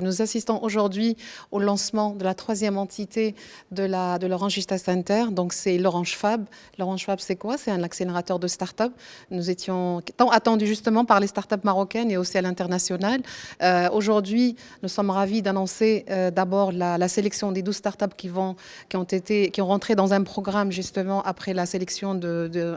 Nous assistons aujourd'hui au lancement de la troisième entité de l'Orange Digital Center, donc c'est l'Orange Fab. L'Orange Fab, c'est quoi? C'est un accélérateur de start-up. Nous étions tant attendus justement par les start-up marocaines et aussi à l'international. Aujourd'hui, nous sommes ravis d'annoncer d'abord la sélection des 12 start-up qui ont rentré dans un programme justement après la sélection,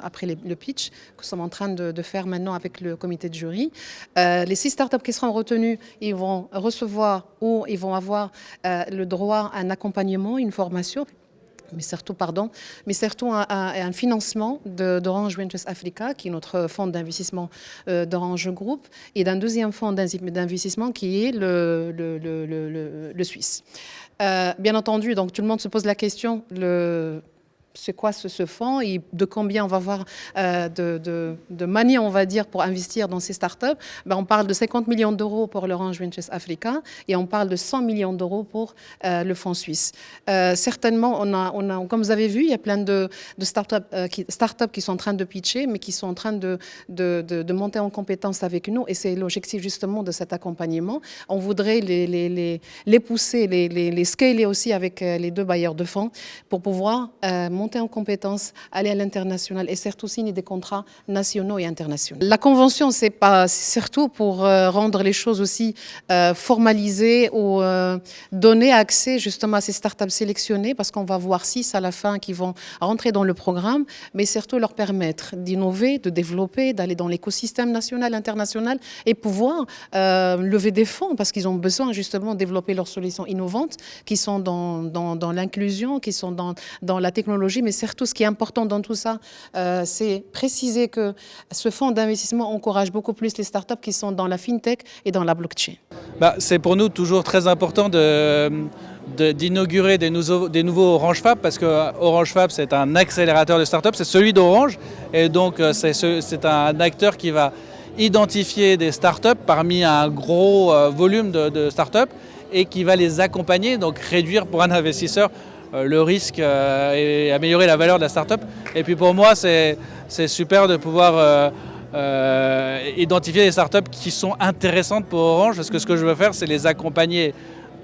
après le pitch que nous sommes en train de faire maintenant avec le comité de jury. Les 6 start-up qui seront retenues, ils vont recevoir ou ils vont avoir le droit à un accompagnement, une formation, mais surtout un financement d'Orange Ventures Africa, qui est notre fonds d'investissement d'Orange Group, et d'un deuxième fonds d'investissement qui est le Suisse. Bien entendu, donc tout le monde se pose la question, c'est quoi ce fonds et de combien on va avoir de money, on va dire, pour investir dans ces startups? On parle de 50 millions d'euros pour l'Orange Ventures Africa et on parle de 100 millions d'euros pour le fonds suisse. Certainement, comme vous avez vu, il y a plein de startups qui sont en train de pitcher, mais qui sont en train de monter en compétence avec nous. Et c'est l'objectif justement de cet accompagnement. On voudrait les pousser, les scaler aussi avec les 2 bailleurs de fonds pour pouvoir monter en compétences, aller à l'international et surtout signer des contrats nationaux et internationaux. La convention, c'est surtout pour rendre les choses aussi formalisées ou donner accès justement à ces startups sélectionnées, parce qu'on va voir 6 à la fin qui vont rentrer dans le programme, mais surtout leur permettre d'innover, de développer, d'aller dans l'écosystème national, international et pouvoir lever des fonds, parce qu'ils ont besoin justement de développer leurs solutions innovantes qui sont dans l'inclusion, qui sont dans la technologie. Mais surtout, ce qui est important dans tout ça, c'est préciser que ce fonds d'investissement encourage beaucoup plus les startups qui sont dans la fintech et dans la blockchain. C'est pour nous toujours très important d'inaugurer des nouveaux Orange Fab, parce que Orange Fab, c'est un accélérateur de startups, c'est celui d'Orange, et donc c'est un acteur qui va identifier des startups parmi un gros volume de startups et qui va les accompagner, donc réduire pour un investisseur le risque et améliorer la valeur de la start-up. Et puis pour moi, c'est super de pouvoir identifier des startups qui sont intéressantes pour Orange, parce que ce que je veux faire, c'est les accompagner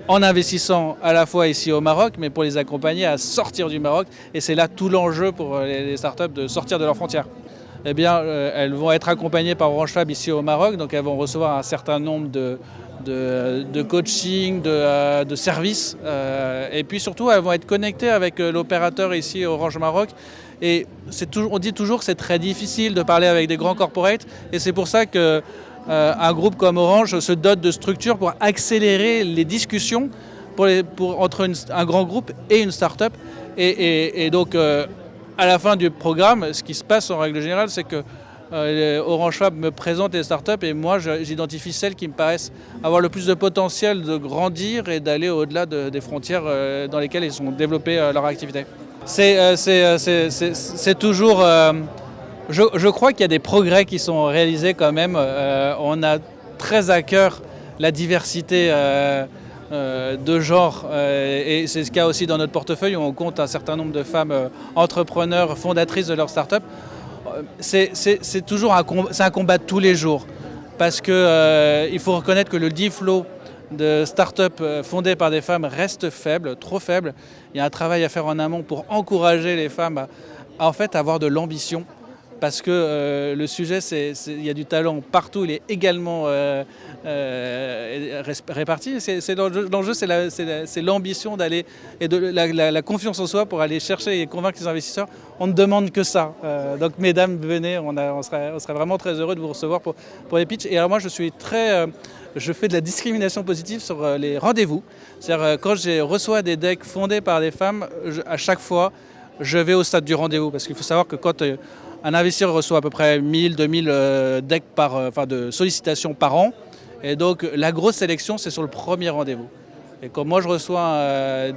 en investissant à la fois ici au Maroc, mais pour les accompagner à sortir du Maroc. Et c'est là tout l'enjeu pour les startups de sortir de leurs frontières. Eh bien, elles vont être accompagnées par Orange Fab ici au Maroc, donc elles vont recevoir un certain nombre de coaching, de services, et puis surtout elles vont être connectées avec l'opérateur ici Orange Maroc. Et on dit toujours que c'est très difficile de parler avec des grands corporates, et c'est pour ça que un groupe comme Orange se dote de structures pour accélérer les discussions entre un grand groupe et une start-up. Et donc à la fin du programme, ce qui se passe en règle générale, c'est que Orange Fab me présente les startups et moi j'identifie celles qui me paraissent avoir le plus de potentiel de grandir et d'aller au-delà des frontières dans lesquelles ils ont développé leur activité. C'est toujours... Je crois qu'il y a des progrès qui sont réalisés quand même. On a très à cœur la diversité de genre, et c'est ce qu'il y a aussi dans notre portefeuille où on compte un certain nombre de femmes entrepreneurs, fondatrices de leur start-up. C'est toujours un combat de tous les jours, parce que il faut reconnaître que le deal flow de start-up fondées par des femmes reste faible, trop faible. Il y a un travail à faire en amont pour encourager les femmes à en fait avoir de l'ambition, parce que le sujet, il y a du talent partout, il est également réparti. L'enjeu, c'est l'ambition d'aller, et de la confiance en soi pour aller chercher et convaincre les investisseurs. On ne demande que ça. Donc mesdames, venez, on serait vraiment très heureux de vous recevoir pour les pitchs. Et alors moi, je fais de la discrimination positive sur les rendez-vous. C'est-à-dire quand je reçois des decks fondés par des femmes, à chaque fois, je vais au stade du rendez-vous, parce qu'il faut savoir que quand un investisseur reçoit à peu près 1000-2000 decks de sollicitations par an, et donc la grosse sélection, c'est sur le premier rendez-vous. Et quand moi je reçois,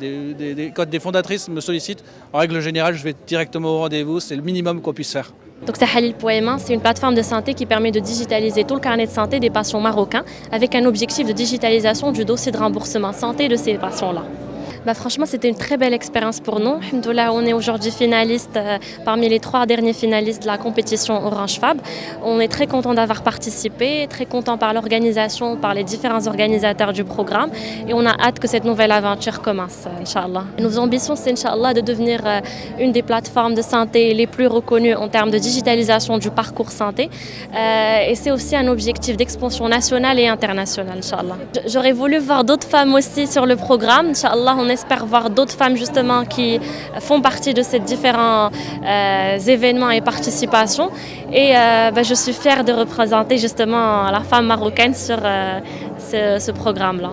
quand des fondatrices me sollicitent, en règle générale, je vais directement au rendez-vous, c'est le minimum qu'on puisse faire. Donc Tahalil Poema, c'est une plateforme de santé qui permet de digitaliser tout le carnet de santé des patients marocains, avec un objectif de digitalisation du dossier de remboursement santé de ces patients-là. Franchement, c'était une très belle expérience pour nous. Alhamdoulilah, on est aujourd'hui finaliste parmi les 3 derniers finalistes de la compétition Orange Fab. On est très content d'avoir participé, très content par l'organisation, par les différents organisateurs du programme et on a hâte que cette nouvelle aventure commence, Inch'Allah. Nos ambitions, c'est Inch'Allah de devenir une des plateformes de santé les plus reconnues en termes de digitalisation du parcours santé et c'est aussi un objectif d'expansion nationale et internationale, Inch'Allah. J'aurais voulu voir d'autres femmes aussi sur le programme, Inch'Allah. On espère voir d'autres femmes justement qui font partie de ces différents événements et participations. Et je suis fière de représenter justement la femme marocaine sur ce programme-là.